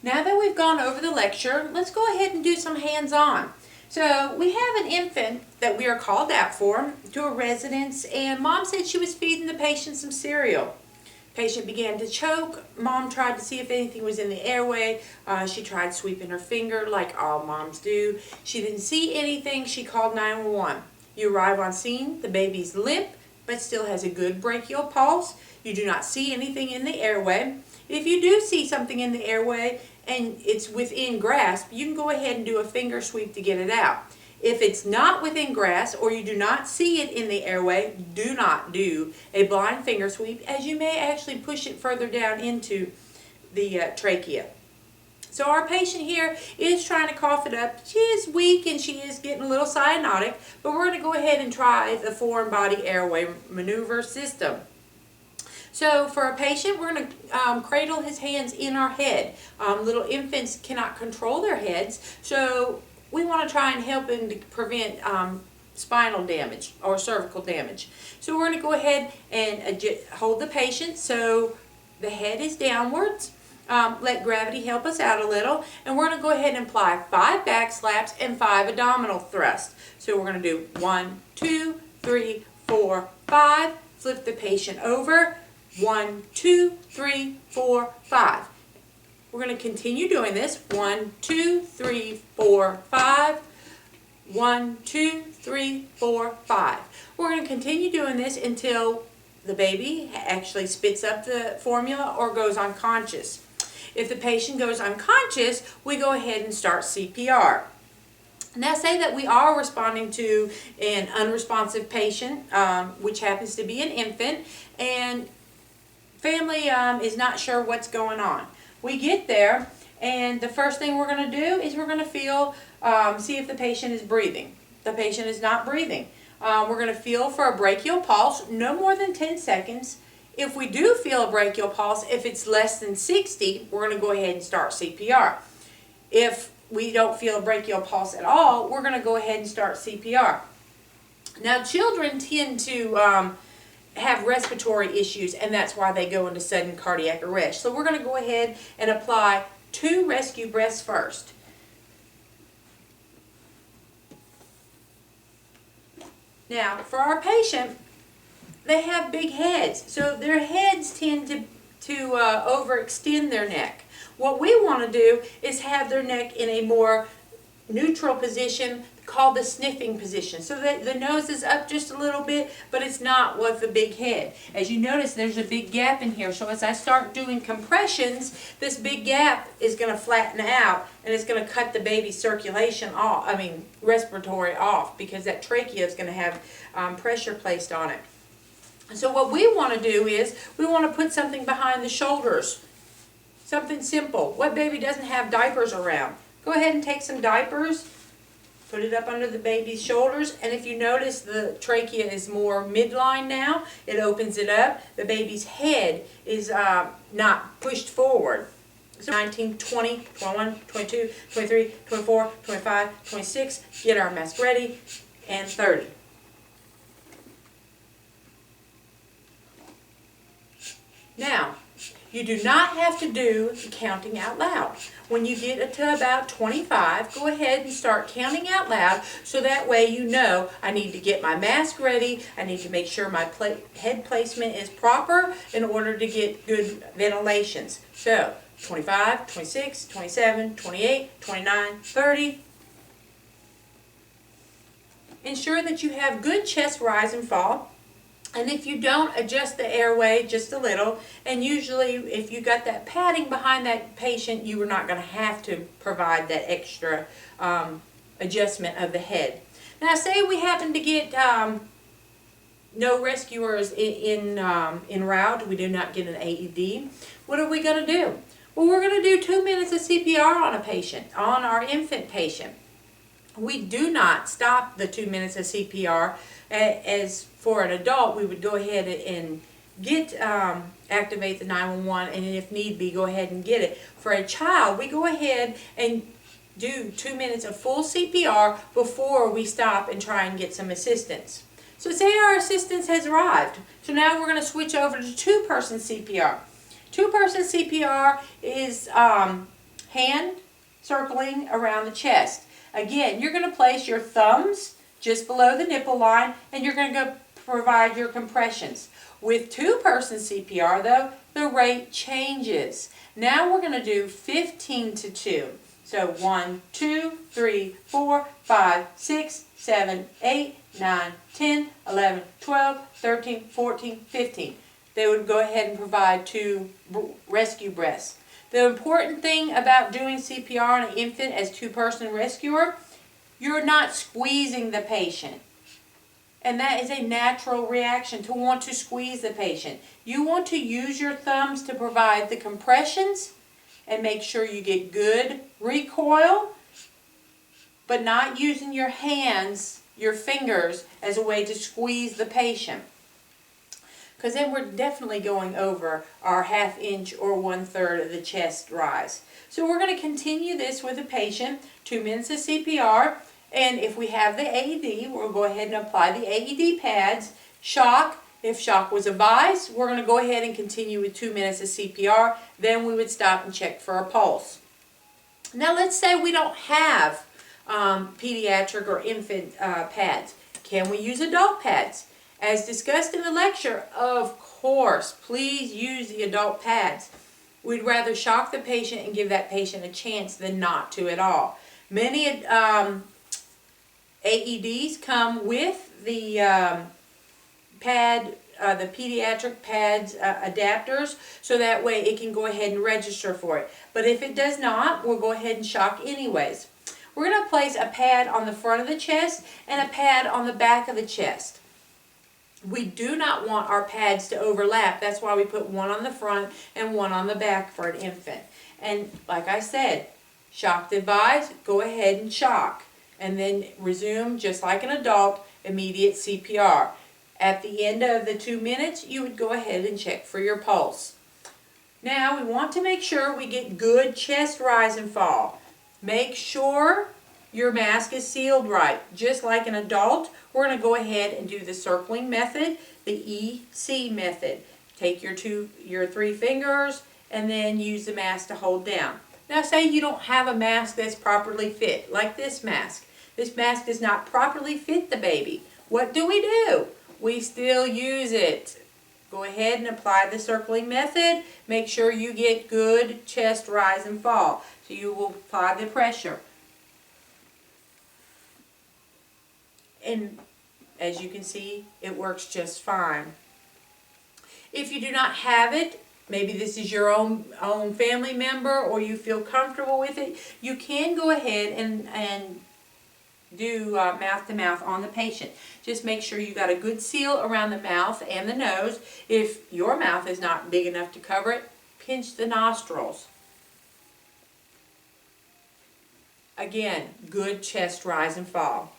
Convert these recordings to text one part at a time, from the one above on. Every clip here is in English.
Now that we've gone over the lecture, let's go ahead and do some hands-on. So we have an infant that we are called out for to a residence, and Mom said she was feeding the patient some cereal. Patient began to choke. Mom tried to see if anything was in the airway. She tried sweeping her finger like all moms do. She didn't see anything. She called 911. You arrive on scene. The baby's limp but still has a good brachial pulse. You do not see anything in the airway. If you do see something in the airway and it's within grasp, you can go ahead and do a finger sweep to get it out. If it's not within grasp or you do not see it in the airway, do not do a blind finger sweep, as you may actually push it further down into the trachea. So our patient here is trying to cough it up. She is weak and she is getting a little cyanotic, but we're going to go ahead and try the foreign body airway maneuver system. So for a patient, we're going to cradle his hands in our head. Little infants cannot control their heads, so we want to try and help him to prevent spinal damage or cervical damage. So we're going to go ahead and hold the patient so the head is downwards. Let gravity help us out a little, and we're going to go ahead and apply 5 back slaps and 5 abdominal thrusts. So we're going to do 1, 2, 3, 4, 5. Flip the patient over. 1, 2, 3, 4, 5. We're going to continue doing this. 1, 2, 3, 4, 5. 1, 2, 3, 4, 5. We're going to continue doing this until the baby actually spits up the formula or goes unconscious. If the patient goes unconscious, we go ahead and start CPR. Now say that we are responding to an unresponsive patient, which happens to be an infant, and family is not sure what's going on. We get there, and the first thing we're going to do is we're going to feel, see if the patient is breathing. The patient is not breathing. We're going to feel for a brachial pulse, no more than 10 seconds. If we do feel a brachial pulse, if it's less than 60, we're going to go ahead and start CPR. If we don't feel a brachial pulse at all, we're going to go ahead and start CPR. Now children tend to have respiratory issues, and that's why they go into sudden cardiac arrest. So we're going to go ahead and apply 2 rescue breaths first. Now for our patient, they have big heads, so their heads tend to overextend their neck. What we want to do is have their neck in a more neutral position called the sniffing position, so that the nose is up just a little bit, but it's not with the big head. As you notice, there's a big gap in here, so as I start doing compressions, this big gap is going to flatten out, and it's going to cut the baby's circulation off, respiratory off, because that trachea is going to have pressure placed on it. So what we want to do is we want to put something behind the shoulders. Something simple. What baby doesn't have diapers around? Go ahead and take some diapers, put it up under the baby's shoulders, and if you notice the trachea is more midline now, it opens it up. The baby's head is not pushed forward. So 19, 20, 21, 22, 23, 24, 25, 26, get our mask ready, and 30. Now, you do not have to do the counting out loud. When you get to about 25, go ahead and start counting out loud, so that way you know I need to get my mask ready, I need to make sure my head placement is proper in order to get good ventilations. So, 25, 26, 27, 28, 29, 30. Ensure that you have good chest rise and fall. And if you don't, adjust the airway just a little. And usually, if you got that padding behind that patient, you are not going to have to provide that extra adjustment of the head. Now, say we happen to get no rescuers in route. We do not get an AED. What are we going to do? Well, we're going to do 2 minutes of CPR on a patient, on our infant patient. We do not stop the 2 minutes of CPR. As for an adult, we would go ahead and activate the 911, and if need be, go ahead and get it. For a child, we go ahead and do 2 minutes of full CPR before we stop and try and get some assistance. So say our assistance has arrived. So now we're going to switch over to 2-person CPR. 2-person CPR is hand circling around the chest. Again, you're going to place your thumbs just below the nipple line, and you're going to provide your compressions. With two-person CPR, though, the rate changes. Now we're going to do 15 to 2. So 1, 2, 3, 4, 5, 6, 7, 8, 9, 10, 11, 12, 13, 14, 15. They would go ahead and provide 2 rescue breaths. The important thing about doing CPR on an infant as two-person rescuer, you're not squeezing the patient. And that is a natural reaction to want to squeeze the patient. You want to use your thumbs to provide the compressions and make sure you get good recoil, but not using your hands, your fingers, as a way to squeeze the patient. Because then we're definitely going over our 1/2 inch or 1/3 of the chest rise. So we're going to continue this with the patient, 2 minutes of CPR, and if we have the AED, we'll go ahead and apply the AED pads. Shock, if shock was advised, we're going to go ahead and continue with 2 minutes of CPR, then we would stop and check for a pulse. Now let's say we don't have pediatric or infant pads. Can we use adult pads? As discussed in the lecture, of course, please use the adult pads. We'd rather shock the patient and give that patient a chance than not to at all. Many AEDs come with the the pediatric pads adapters, so that way it can go ahead and register for it. But if it does not, we'll go ahead and shock anyways. We're going to place a pad on the front of the chest and a pad on the back of the chest. We do not want our pads to overlap. That's why we put one on the front and one on the back for an infant. And like I said, shock advised, go ahead and shock. And then resume, just like an adult, immediate CPR. At the end of the 2 minutes, you would go ahead and check for your pulse. Now, we want to make sure we get good chest rise and fall. Make sure your mask is sealed right. Just like an adult, we're going to go ahead and do the circling method, the EC method. Take your 3 fingers and then use the mask to hold down. Now say you don't have a mask that's properly fit, like this mask. This mask does not properly fit the baby. What do? We still use it. Go ahead and apply the circling method. Make sure you get good chest rise and fall. So you will apply the pressure. And as you can see, it works just fine. If you do not have it, maybe this is your own family member or you feel comfortable with it, you can go ahead and do mouth-to-mouth on the patient. Just make sure you got a good seal around the mouth and the nose. If your mouth is not big enough to cover it, pinch the nostrils. Again, good chest rise and fall.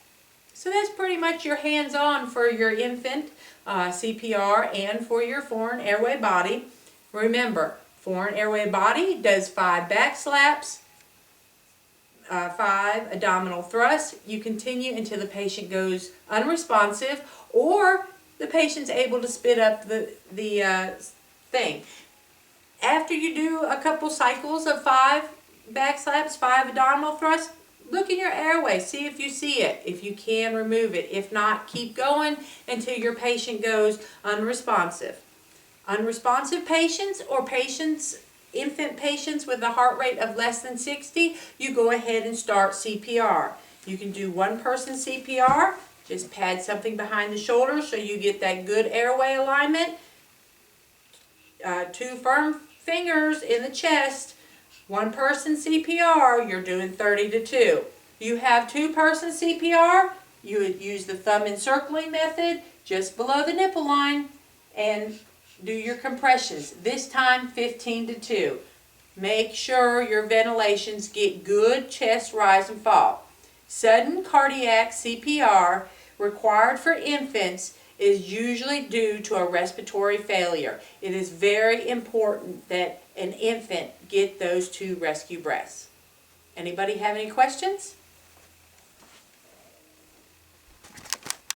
So that's pretty much your hands-on for your infant CPR and for your foreign airway body. Remember, foreign airway body does 5 back slaps, 5 abdominal thrusts. You continue until the patient goes unresponsive or the patient's able to spit up the thing. After you do a couple cycles of 5 back slaps, 5 abdominal thrusts, look in your airway, see if you see it. If you can, remove it. If not, keep going until your patient goes unresponsive. Unresponsive patients or infant patients with a heart rate of less than 60, you go ahead and start CPR. You can do 1-person CPR, just pad something behind the shoulder so you get that good airway alignment. 2 firm fingers in the chest. 1-person CPR, you're doing 30 to 2. You have 2-person CPR, you would use the thumb encircling method just below the nipple line and do your compressions. This time 15 to 2. Make sure your ventilations get good chest rise and fall. Sudden cardiac CPR required for infants is usually due to a respiratory failure. It is very important that an infant get those 2 rescue breaths. Anybody have any questions?